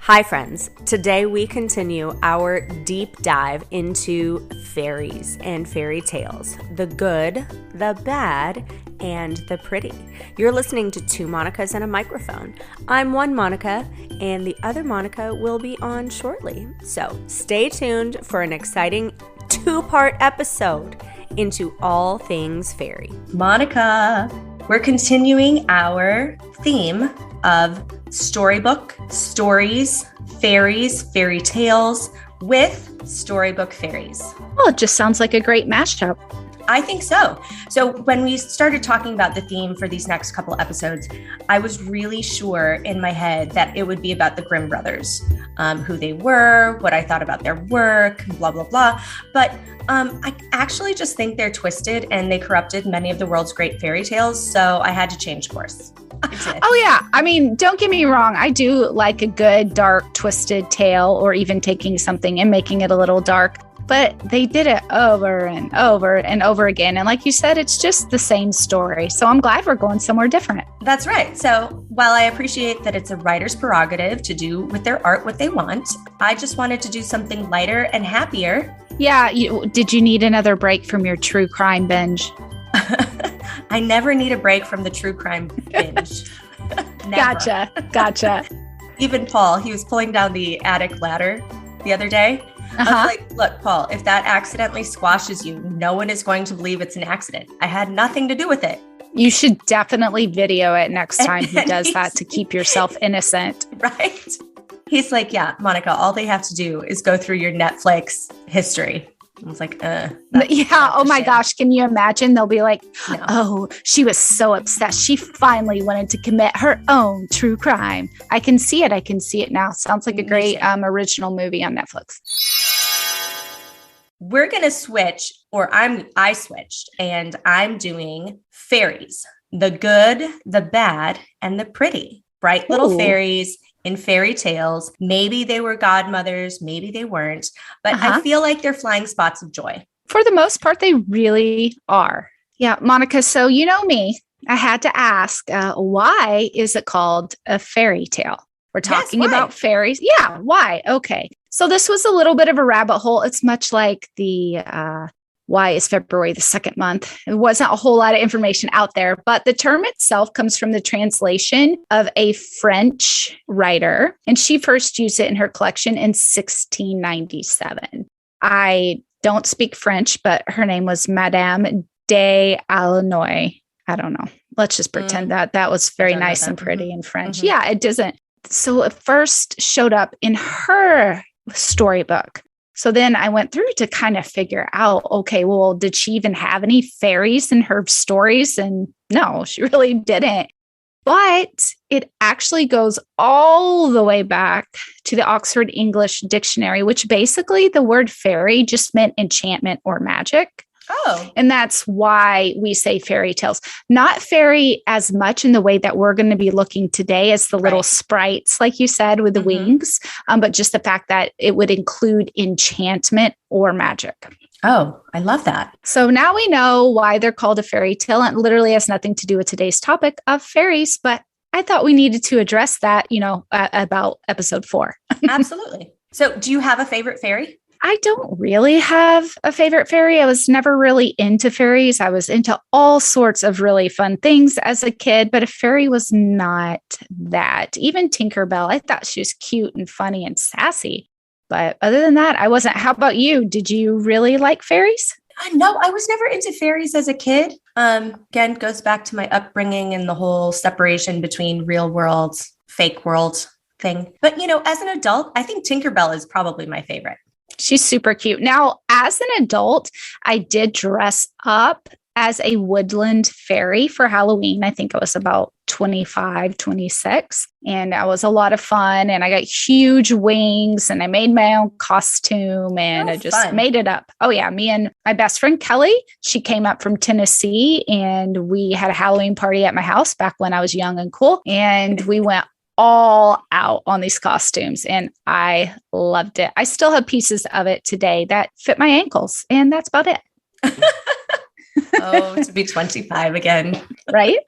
Hi friends, today we continue our deep dive into fairies and fairy tales, the good, the bad, and the pretty. You're listening to two Monicas and a microphone. I'm one Monica and the other Monica will be on shortly. So stay tuned for an exciting two-part episode into all things fairy. Monica, we're continuing our theme of storybook, stories, fairies, fairy tales with storybook fairies. Well, it just sounds like a great mashup. I think so. So when we started talking about the theme for these next couple episodes, I was really sure in my head that it would be about the Grimm brothers, who they were, what I thought about their work, blah, blah, blah. But I actually just think they're twisted and they corrupted many of the world's great fairy tales. So I had to change course. Oh, yeah. I mean, don't get me wrong. I do like a good, dark, twisted tale, or even taking something and making it a little dark. But they did it over and over and over again. And like you said, it's just the same story. So I'm glad we're going somewhere different. That's right. So while I appreciate that it's a writer's prerogative to do with their art what they want, I just wanted to do something lighter and happier. Yeah. Did you need another break from your true crime binge? I never need a break from the true crime binge. Gotcha. Even Paul, he was pulling down the attic ladder the other day. I was like, look, Paul, if that accidentally squashes you, no one is going to believe it's an accident. I had nothing to do with it. You should definitely video it next time he does that to keep yourself innocent. Right? He's like, yeah, Monica, all they have to do is go through your Netflix history. I was like, yeah. Oh my gosh. Can you imagine? They'll be like, Oh, she was so obsessed. She finally wanted to commit her own true crime. I can see it now. Sounds like a great original movie on Netflix. We're going to switch, or I switched, and I'm doing fairies, the good, the bad, and the pretty. Bright little fairies in fairy tales. Maybe they were godmothers, maybe they weren't, but I feel like they're flying spots of joy. For the most part, they really are. Yeah, Monica, so you know me, I had to ask, why is it called a fairy tale? We're talking about fairies. Yeah, why? Okay. So this was a little bit of a rabbit hole. It's much like the why is February the second month? It wasn't a whole lot of information out there, but the term itself comes from the translation of a French writer, and she first used it in her collection in 1697. I don't speak French, but her name was Madame de Aulnoy. I don't know. Let's just pretend that was very nice and pretty in French. Yeah, it doesn't. So it first showed up in her storybook. So then I went through to kind of figure out, okay, well, did she even have any fairies in her stories? And no, she really didn't. But it actually goes all the way back to the Oxford English Dictionary, which basically the word fairy just meant enchantment or magic. Oh. And that's why we say fairy tales. Not fairy as much in the way that we're going to be looking today as the little sprites, like you said, with the wings, but just the fact that it would include enchantment or magic. Oh, I love that. So now we know why they're called a fairy tale, and it literally has nothing to do with today's topic of fairies, but I thought we needed to address that, about episode 4. Absolutely. So do you have a favorite fairy? I don't really have a favorite fairy. I was never really into fairies. I was into all sorts of really fun things as a kid, but a fairy was not that. Even Tinkerbell, I thought she was cute and funny and sassy. But other than that, I wasn't. How about you? Did you really like fairies? No, I was never into fairies as a kid. Again, goes back to my upbringing and the whole separation between real world, fake world thing. But, as an adult, I think Tinkerbell is probably my favorite. She's super cute. Now, as an adult, I did dress up as a woodland fairy for Halloween. I think I was about 25, 26. And that was a lot of fun. And I got huge wings and I made my own costume and I just made it up. Oh, yeah. Me and my best friend, Kelly, she came up from Tennessee and we had a Halloween party at my house back when I was young and cool. And we went all out on these costumes and I loved it. I still have pieces of it today that fit my ankles and that's about it. Oh, to be 25 again. Right?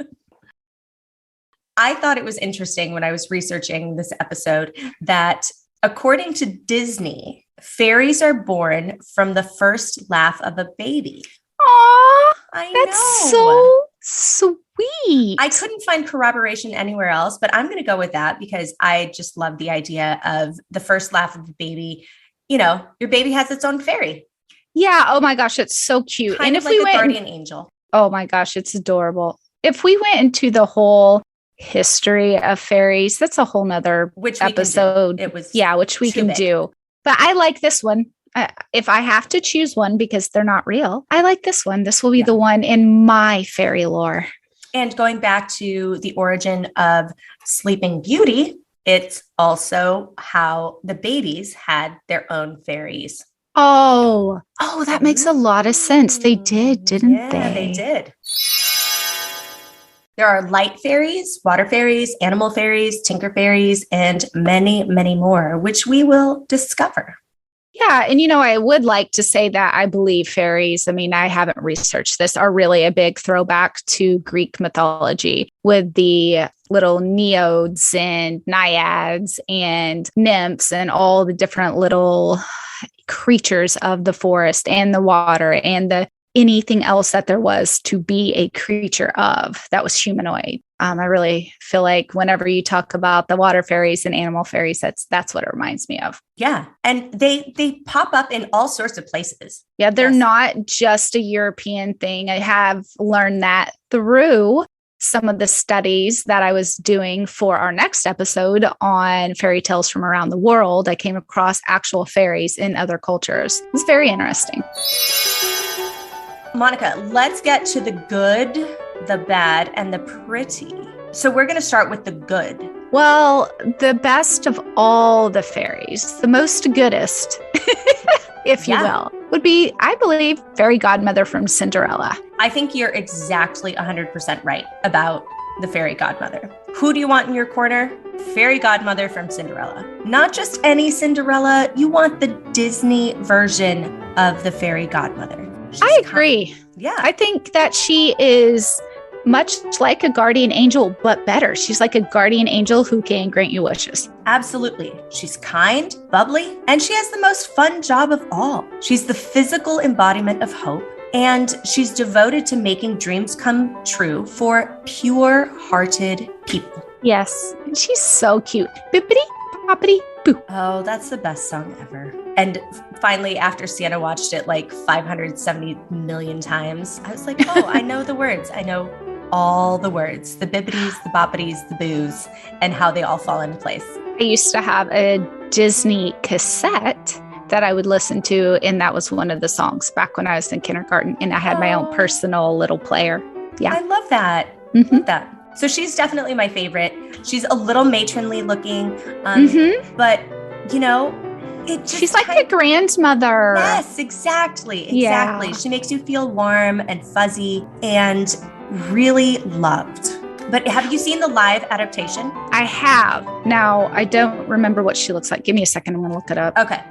I thought it was interesting when I was researching this episode that according to Disney, fairies are born from the first laugh of a baby. Aw, that's so sweet. I couldn't find corroboration anywhere else, but I'm going to go with that because I just love the idea of the first laugh of a baby. You know, your baby has its own fairy. Yeah. Oh my gosh, it's so cute. Kind and of if like we a went, guardian angel. Oh my gosh, it's adorable. If we went into the whole history of fairies, that's a whole nother episode. Which we can do. But I like this one. If I have to choose one because they're not real, I like this one. This will be the one in my fairy lore. And going back to the origin of Sleeping Beauty, it's also how the babies had their own fairies. Oh, that makes a lot of sense. They did, didn't they? Yeah, they did. There are light fairies, water fairies, animal fairies, tinker fairies, and many, many more, which we will discover. Yeah. And, I would like to say that I believe fairies, I haven't researched this, are really a big throwback to Greek mythology with the little neodes and naiads and nymphs and all the different little creatures of the forest and the water and anything else that there was to be a creature of that was humanoid. I really feel like whenever you talk about the water fairies and animal fairies, that's what it reminds me of. Yeah. And they pop up in all sorts of places. Yeah. They're not just a European thing. I have learned that through some of the studies that I was doing for our next episode on fairy tales from around the world. I came across actual fairies in other cultures. It's very interesting. Monica, let's get to the good, the bad, and the pretty. So we're going to start with the good. Well, the best of all the fairies, the most goodest, if you will, would be, I believe, fairy godmother from Cinderella. I think you're exactly 100% right about the fairy godmother. Who do you want in your corner? Fairy godmother from Cinderella. Not just any Cinderella. You want the Disney version of the fairy godmother. I agree. Yeah. I think that she is much like a guardian angel, but better. She's like a guardian angel who can grant you wishes. Absolutely. She's kind, bubbly, and she has the most fun job of all. She's the physical embodiment of hope, and she's devoted to making dreams come true for pure-hearted people. Yes. And she's so cute. Bippity, boppity, boo. Oh, that's the best song ever. And finally, after Sienna watched it like 570 million times, I was like, oh, I know the words. I know all the words, the bippities, the boppities, the boos, and how they all fall into place. I used to have a Disney cassette that I would listen to, and that was one of the songs back when I was in kindergarten, and I had my own personal little player. Yeah. I love that. Mm-hmm. Love that. So she's definitely my favorite. She's a little matronly looking, but she's like a grandmother. Yes, exactly. Yeah. She makes you feel warm and fuzzy and really loved. But have you seen the live adaptation? I have. Now, I don't remember what she looks like. Give me a second. I'm going to look it up. Okay.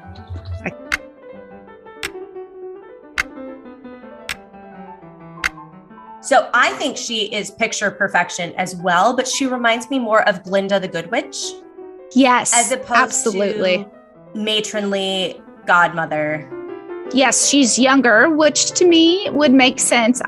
So I think she is picture perfection as well, but she reminds me more of Glinda the Good Witch. Yes, as opposed to matronly godmother. Yes, she's younger, which to me would make sense.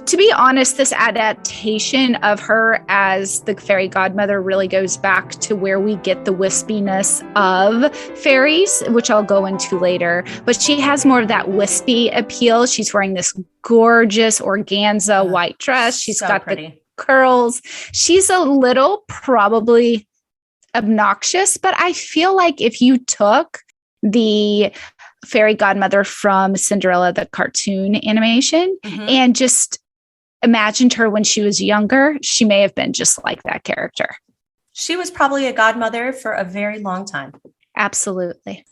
To be honest, this adaptation of her as the fairy godmother really goes back to where we get the wispiness of fairies, which I'll go into later. But she has more of that wispy appeal. She's wearing this gorgeous organza white dress. She's got pretty. The curls. She's a little probably obnoxious, but I feel like if you took the fairy godmother from Cinderella, the cartoon animation, and just imagined her when she was younger, she may have been just like that character. She was probably a godmother for a very long time. Absolutely.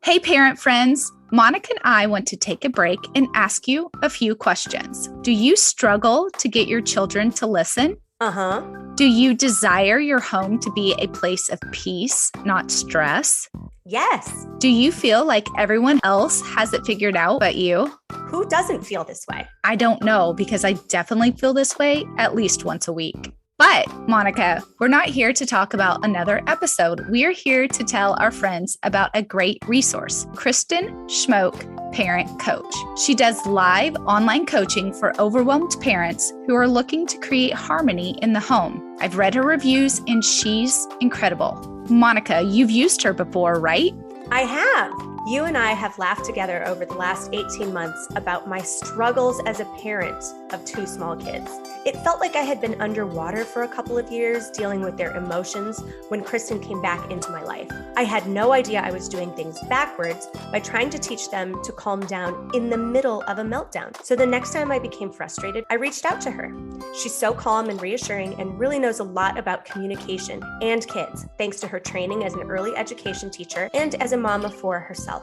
Hey, parent friends. Monica and I want to take a break and ask you a few questions. Do you struggle to get your children to listen? Do you desire your home to be a place of peace, not stress? Yes. Do you feel like everyone else has it figured out but you? Who doesn't feel this way? I don't know, because I definitely feel this way at least once a week. But Monica, we're not here to talk about another episode. We're here to tell our friends about a great resource, Kristen Schmoke, Parent Coach. She does live online coaching for overwhelmed parents who are looking to create harmony in the home. I've read her reviews and she's incredible. Monica, you've used her before, right? I have. You and I have laughed together over the last 18 months about my struggles as a parent of 2 small kids. It felt like I had been underwater for a couple of years dealing with their emotions when Kristen came back into my life. I had no idea I was doing things backwards by trying to teach them to calm down in the middle of a meltdown. So the next time I became frustrated, I reached out to her. She's so calm and reassuring and really knows a lot about communication and kids, thanks to her training as an early education teacher and as a mom of 4 herself.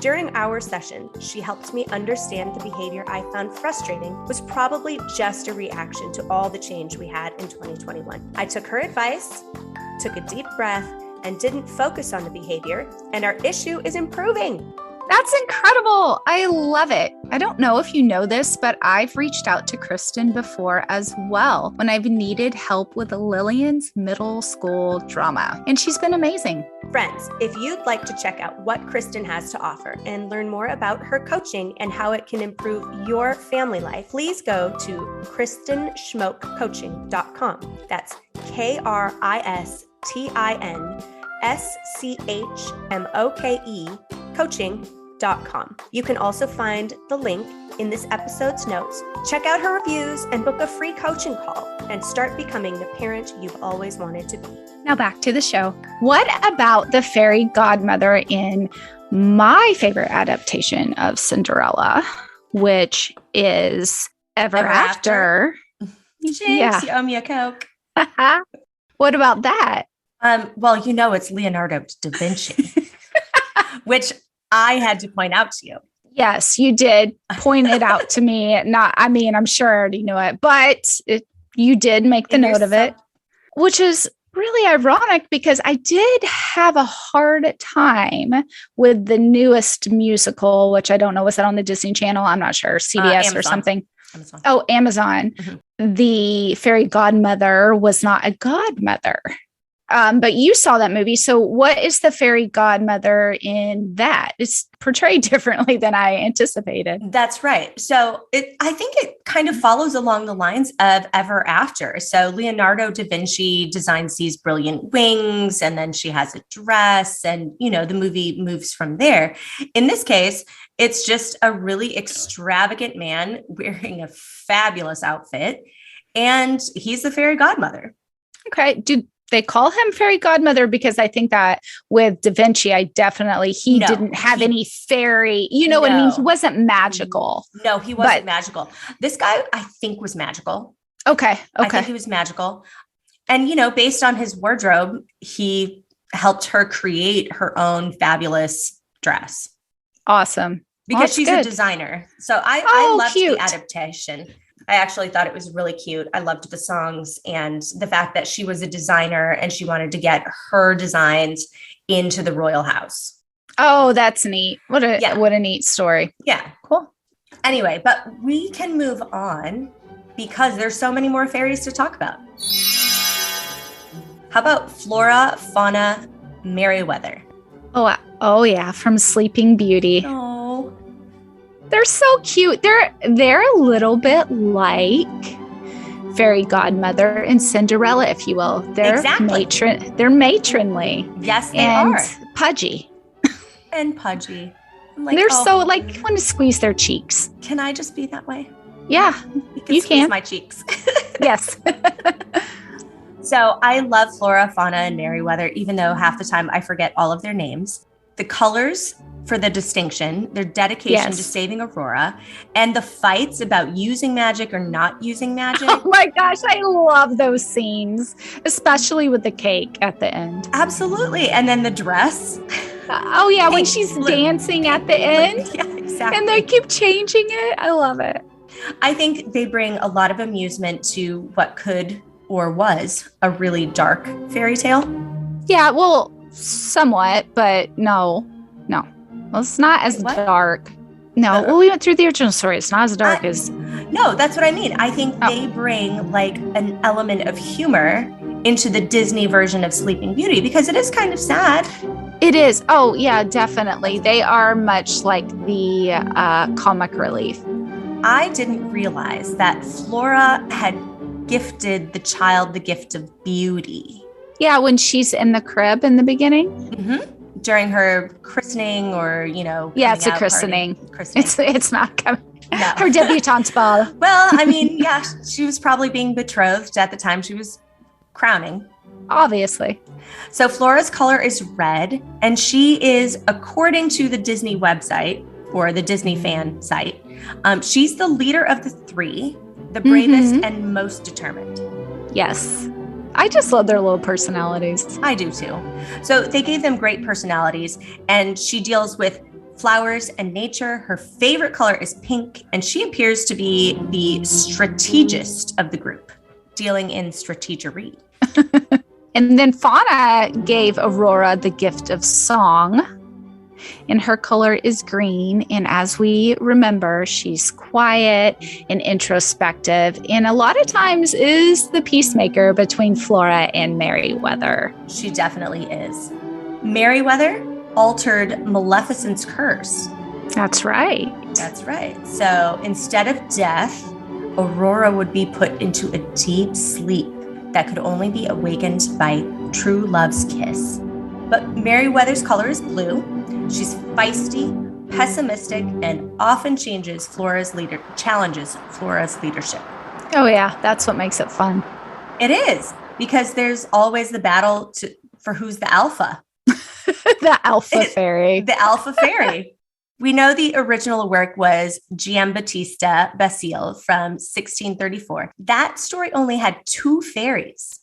During our session, she helped me understand the behavior I found frustrating was probably just a reaction to all the change we had in 2021. I took her advice, took a deep breath, and didn't focus on the behavior, and our issue is improving. That's incredible. I love it. I don't know if you know this, but I've reached out to Kristen before as well when I've needed help with Lillian's middle school drama, and she's been amazing. Friends, if you'd like to check out what Kristen has to offer and learn more about her coaching and how it can improve your family life, please go to KristenSchmokeCoaching.com. That's KristinsChmoke coaching.com. You can also find the link in this episode's notes. Check out her reviews and book a free coaching call and start becoming the parent you've always wanted to be. Now back to the show. What about the fairy godmother in my favorite adaptation of Cinderella, which is Ever After? Jinx, Yeah. you owe me a Coke. What about that? Well, you know, it's Leonardo da Vinci, which I had to point out to you. Yes, you did point it out to me. I'm sure I already knew it, but you did make the note of it, which is really ironic because I did have a hard time with the newest musical, which I don't know, was that on the Disney Channel? I'm not sure, CBS or something. Amazon. Oh, Amazon. Mm-hmm. The fairy godmother was not a godmother. But you saw that movie. So what is the fairy godmother in that? It's portrayed differently than I anticipated. That's right. So I think it kind of follows along the lines of Ever After. So Leonardo da Vinci designs these brilliant wings, and then she has a dress, and, you know, the movie moves from there. In this case, it's just a really extravagant man wearing a fabulous outfit, and he's the fairy godmother. Okay. Do they call him fairy godmother? Because I think that with Da Vinci, he didn't have any fairy, what I mean? He wasn't magical. No, he wasn't magical. This guy, I think, was magical. Okay. I think he was magical. And, based on his wardrobe, he helped her create her own fabulous dress. Awesome. Because she's a designer. So I loved the adaptation. I actually thought it was really cute. I loved the songs and the fact that she was a designer and she wanted to get her designs into the royal house. Oh, that's neat. What a neat story. Yeah. Cool. Anyway, but we can move on because there's so many more fairies to talk about. How about Flora, Fauna, Merriweather? Oh yeah, from Sleeping Beauty. Oh. They're so cute. They're a little bit like fairy godmother and Cinderella, if you will. They're They're matronly. Yes, they are. Pudgy. And pudgy. They're so want to squeeze their cheeks. Can I just be that way? Yeah, you can. My cheeks. Yes. So I love Flora, Fauna, and Merriweather, even though half the time I forget all of their names. The colors for the distinction, their dedication to saving Aurora, and the fights about using magic or not using magic. Oh my gosh, I love those scenes, especially with the cake at the end. Absolutely. And then the dress. Oh yeah, when she's dancing at the end. Yeah, exactly. And they keep changing it. I love it. I think they bring a lot of amusement to what could or was a really dark fairy tale. Yeah, well, somewhat, but no. Well, it's not as dark. No, well, we went through the original story. It's not as dark as... No, that's what I mean. I think they bring like an element of humor into the Disney version of Sleeping Beauty because it is kind of sad. It is. Oh, yeah, definitely. They are much like the comic relief. I didn't realize that Flora had gifted the child the gift of beauty. Yeah, when she's in the crib in the beginning. Mm-hmm. During her christening or, Yeah, it's a christening. It's not coming. No. Her debutante ball. Well, I mean, yeah, she was probably being betrothed at the time she was crowning. Obviously. So Flora's color is red, and she is, according to the Disney website or the Disney fan site, she's the leader of the three, the bravest and most determined. Yes. I just love their little personalities. I do too. So they gave them great personalities, and she deals with flowers and nature. Her favorite color is pink, and she appears to be the strategist of the group, dealing in strategery. And then Fauna gave Aurora the gift of song, and her color is green. And as we remember, she's quiet and introspective, and a lot of times is the peacemaker between Flora and Merryweather. She definitely is. Merryweather altered Maleficent's curse. That's right. That's right. So instead of death, Aurora would be put into a deep sleep that could only be awakened by true love's kiss. But Merryweather's color is blue. She's feisty, pessimistic, and often challenges Flora's leadership. Oh yeah, that's what makes it fun. It is, because there's always the battle for who's the alpha. The alpha fairy. The alpha fairy. We know the original work was Giambattista Basile from 1634. That story only had two fairies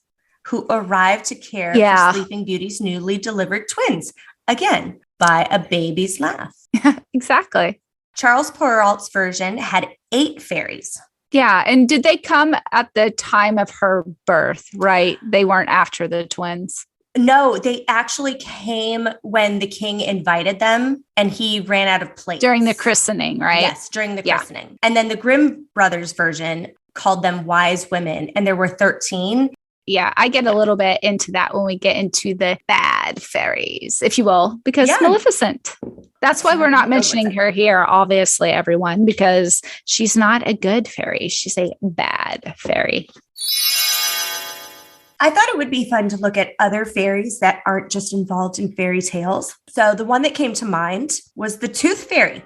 who arrived to care for Sleeping Beauty's newly delivered twins. Again, by a baby's laugh. Exactly. Charles Perrault's version had 8 fairies. Yeah. And did they come at the time of her birth, right? They weren't after the twins. No, they actually came when the king invited them and he ran out of plates. During the christening, right? Yes, during the christening. And then the Grimm brothers version called them wise women, and there were 13. Yeah, I get a little bit into that when we get into the bad fairies, if you will, because Maleficent. That's why we're not mentioning her here, obviously, everyone, because she's not a good fairy. She's a bad fairy. I thought it would be fun to look at other fairies that aren't just involved in fairy tales. So the one that came to mind was the Tooth Fairy.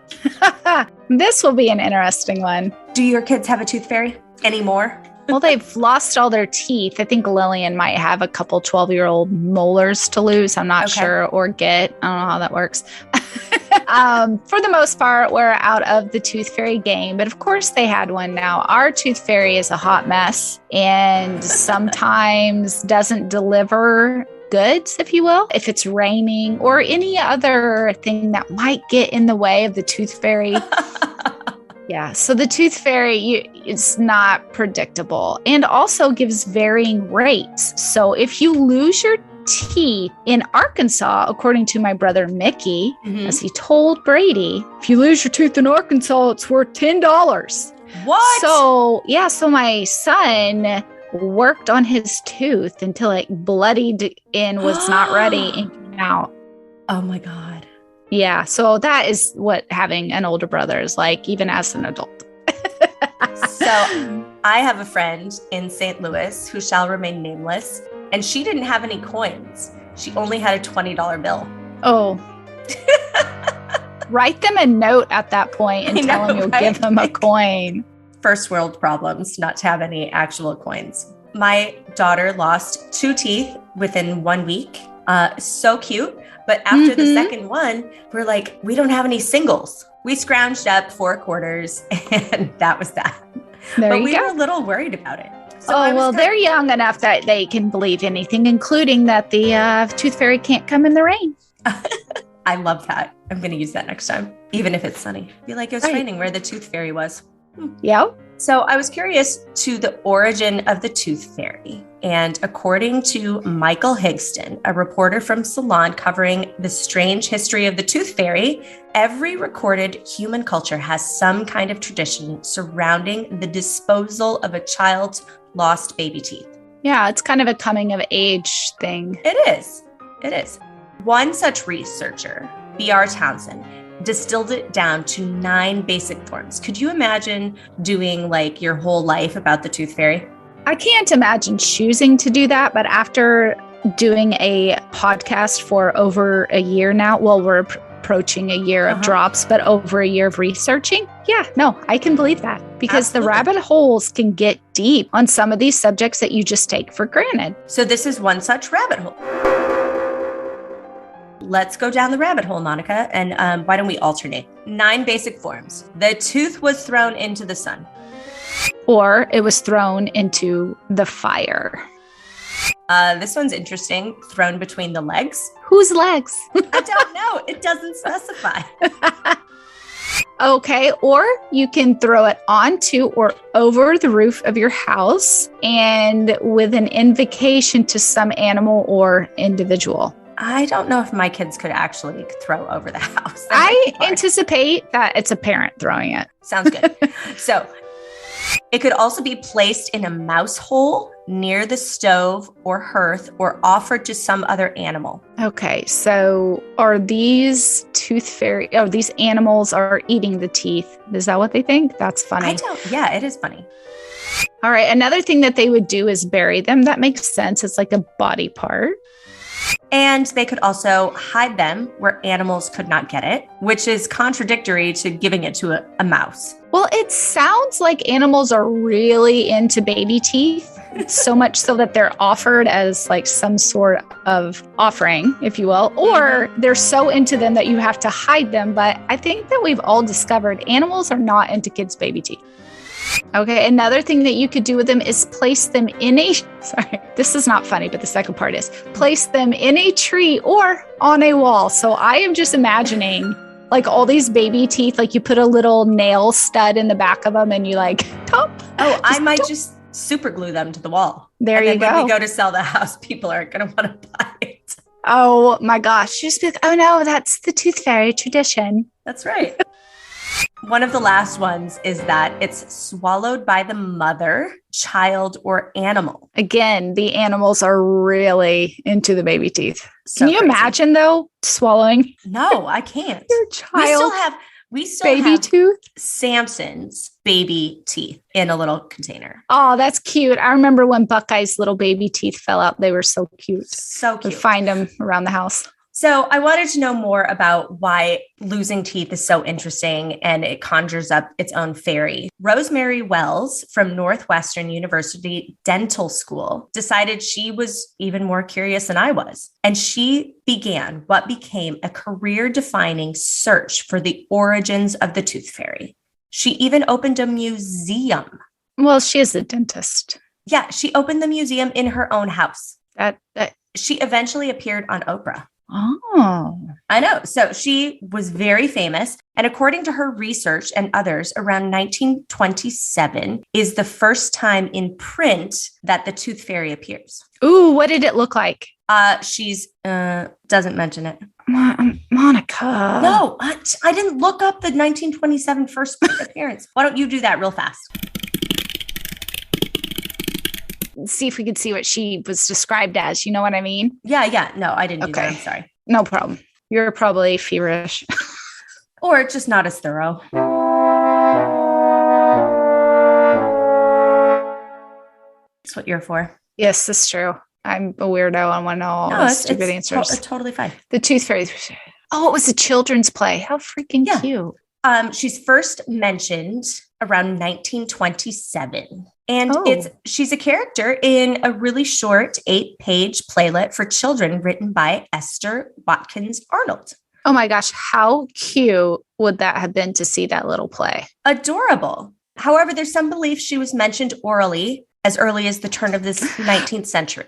This will be an interesting one. Do your kids have a tooth fairy anymore? Well, they've lost all their teeth. I think Lillian might have a couple 12-year-old molars to lose. I'm not sure, or get. I don't know how that works. For the most part, we're out of the Tooth Fairy game, but of course they had one now. Our Tooth Fairy is a hot mess and sometimes doesn't deliver goods, if you will, if it's raining or any other thing that might get in the way of the Tooth Fairy. Yeah, so the Tooth Fairy it's not predictable and also gives varying rates. So if you lose your teeth in Arkansas, according to my brother Mickey, as he told Brady, if you lose your tooth in Arkansas, it's worth $10. What? So my son worked on his tooth until it bloodied and was not ready and came out. Oh my God. Yeah, so that is what having an older brother is like, even as an adult. So I have a friend in St. Louis who shall remain nameless, and she didn't have any coins. She only had a $20 bill. Oh. Write them a note at that point and tell them you'll give them a coin. First world problems, not to have any actual coins. My daughter lost 2 teeth within 1 week. So cute. But after the second one, we're like, we don't have any singles. We scrounged up 4 quarters and that was that. But we were a little worried about it. So they're young enough that they can believe anything, including that the Tooth Fairy can't come in the rain. I love that. I'm going to use that next time, even if it's sunny. Be like, it was raining where the Tooth Fairy was. Yeah. So I was curious to the origin of the Tooth Fairy. And according to Michael Higston, a reporter from Ceylon covering the strange history of the tooth fairy, every recorded human culture has some kind of tradition surrounding the disposal of a child's lost baby teeth. Yeah, it's kind of a coming of age thing. It is. It is. One such researcher, B.R. Townsend, distilled it down to 9 basic forms. Could you imagine doing like your whole life about the tooth fairy? I can't imagine choosing to do that, but after doing a podcast for over a year now, well, we're approaching a year of drops, but over a year of researching. Yeah, no, I can believe that because the rabbit holes can get deep on some of these subjects that you just take for granted. So this is one such rabbit hole. Let's go down the rabbit hole, Monica, and why don't we alternate? 9 basic forms. The tooth was thrown into the sun. Or it was thrown into the fire. This one's interesting. Thrown between the legs. Whose legs? I don't know. It doesn't specify. Okay, or you can throw it onto or over the roof of your house and with an invocation to some animal or individual. I don't know if my kids could actually throw over the house. I anticipate that it's a parent throwing it. Sounds good. So it could also be placed in a mouse hole near the stove or hearth or offered to some other animal. Okay, so are these tooth fairy, these animals are eating the teeth. Is that what they think? That's funny. Yeah, it is funny. All right, another thing that they would do is bury them. That makes sense. It's like a body part. And they could also hide them where animals could not get it, which is contradictory to giving it to a mouse. Well, it sounds like animals are really into baby teeth, so much so that they're offered as like some sort of offering, if you will, or they're so into them that you have to hide them. But I think that we've all discovered animals are not into kids' baby teeth. Okay, another thing that you could do with them is place them in sorry, this is not funny, but the second part is place them in a tree or on a wall. So I am just imagining like all these baby teeth, like you put a little nail stud in the back of them and you like, top. Oh, I might just super glue them to the wall. There you go. When we go to sell the house, people aren't going to want to buy it. Oh my gosh. Just be like, oh no, that's the tooth fairy tradition. That's right. One of the last ones is that it's swallowed by the mother, child, or animal. Again, the animals are really into the baby teeth. So Can you imagine though swallowing? No, I can't. Your child. We still baby have tooth? Samson's baby teeth in a little container. Oh, that's cute. I remember when Buckeye's little baby teeth fell out. They were so cute. So cute. We'd find them around the house. So I wanted to know more about why losing teeth is so interesting and it conjures up its own fairy. Rosemary Wells from Northwestern University Dental School decided she was even more curious than I was. And she began what became a career-defining search for the origins of the tooth fairy. She even opened a museum. Well, she is a dentist. Yeah, she opened the museum in her own house. That She eventually appeared on Oprah. Oh, I know. So she was very famous. And according to her research and others, around 1927 is the first time in print that the tooth fairy appears. Ooh, what did it look like? She's doesn't mention it. Monica. No, I didn't look up the 1927 first appearance. Why don't you do that real fast? See if we could see what she was described as. You know what I mean? Yeah. No, I didn't do that. I'm sorry. No problem. You're probably feverish. Or just not as thorough. That's what you're for. Yes, that's true. I'm a weirdo. I want to know all the stupid answers. Totally fine. The Tooth Fairy. Oh, it was a children's play. How freaking cute. She's first mentioned around 1927. And she's a character in a really short 8-page playlet for children written by Esther Watkins Arnold. Oh my gosh, how cute would that have been to see that little play? Adorable. However, there's some belief she was mentioned orally as early as the turn of this 19th century.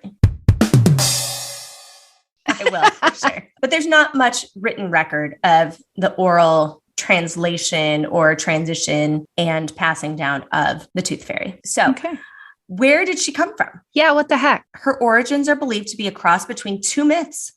I will, for sure. But there's not much written record of the oral translation or transition and passing down of the tooth fairy. So Where did she come from? Yeah, what the heck? Her origins are believed to be a cross between two myths.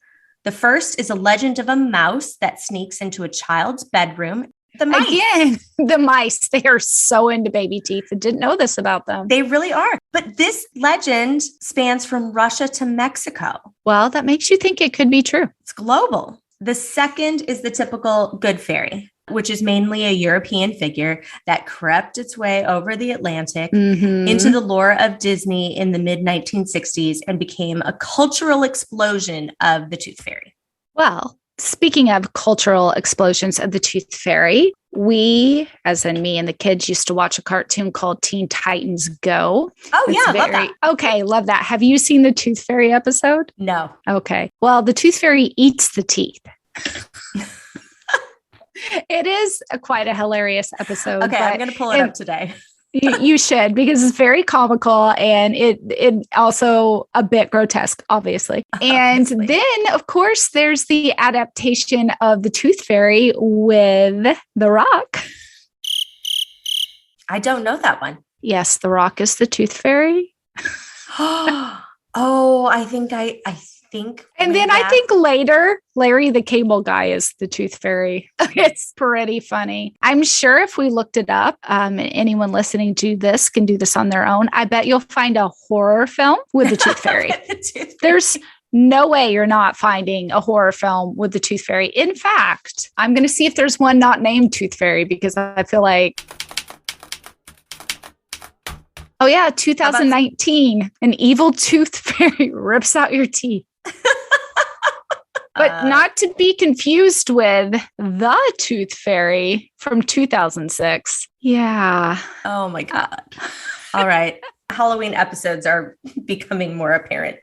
The first is a legend of a mouse that sneaks into a child's bedroom. The mice. Again, the mice. They are so into baby teeth. I didn't know this about them. They really are. But this legend spans from Russia to Mexico. Well, that makes you think it could be true. It's global. The second is the typical good fairy, which is mainly a European figure that crept its way over the Atlantic into the lore of Disney in the mid-1960s and became a cultural explosion of the Tooth Fairy. Well, speaking of cultural explosions of the Tooth Fairy, we, as in me and the kids, used to watch a cartoon called Teen Titans Go. Oh, yeah, love that. Okay, love that. Have you seen the Tooth Fairy episode? No. Okay. Well, the Tooth Fairy eats the teeth. It is quite a hilarious episode. Okay, I'm going to pull it up today. You should, because it's very comical and it also a bit grotesque, obviously. And then, of course, there's the adaptation of the Tooth Fairy with The Rock. I don't know that one. Yes, The Rock is the Tooth Fairy. Oh, I think. And then I think later, Larry the Cable Guy is the Tooth Fairy. It's pretty funny. I'm sure if we looked it up, and anyone listening to this can do this on their own, I bet you'll find a horror film with the Tooth Fairy. There's no way you're not finding a horror film with the Tooth Fairy. In fact, I'm going to see if there's one not named Tooth Fairy, because I feel like... Oh yeah, 2019, an evil tooth fairy rips out your teeth. But not to be confused with the Tooth Fairy from 2006. Yeah. Oh my God. All right. Halloween episodes are becoming more apparent.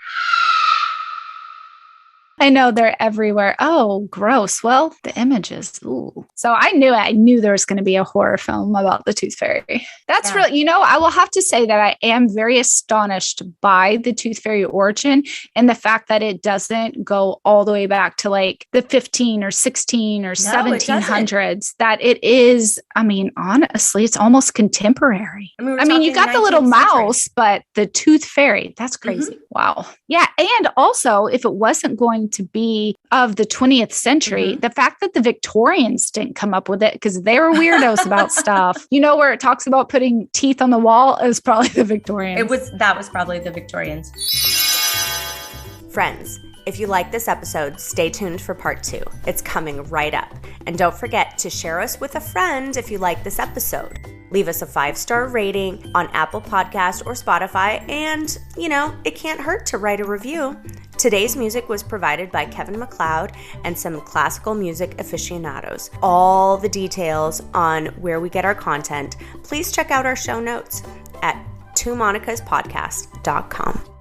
I know they're everywhere. Oh, gross. Well, the images. Ooh. So I knew there was going to be a horror film about the Tooth Fairy. That's really, I will have to say that I am very astonished by the Tooth Fairy origin and the fact that it doesn't go all the way back to like the 15 or 16 or 1700s. That it is, honestly, it's almost contemporary. You got the little mouse, but the Tooth Fairy, that's crazy. Wow. Yeah. And also, if it wasn't going to be of the 20th century, the fact that the Victorians didn't come up with it because they were weirdos about stuff. Where it talks about putting teeth on the wall is probably the Victorians. That was probably the Victorians. Friends, if you like this episode, stay tuned for part 2. It's coming right up. And don't forget to share us with a friend if you like this episode. Leave us a 5-star rating on Apple Podcast or Spotify, and, it can't hurt to write a review. Today's music was provided by Kevin MacLeod and some classical music aficionados. All the details on where we get our content, please check out our show notes at twomonicaspodcast.com.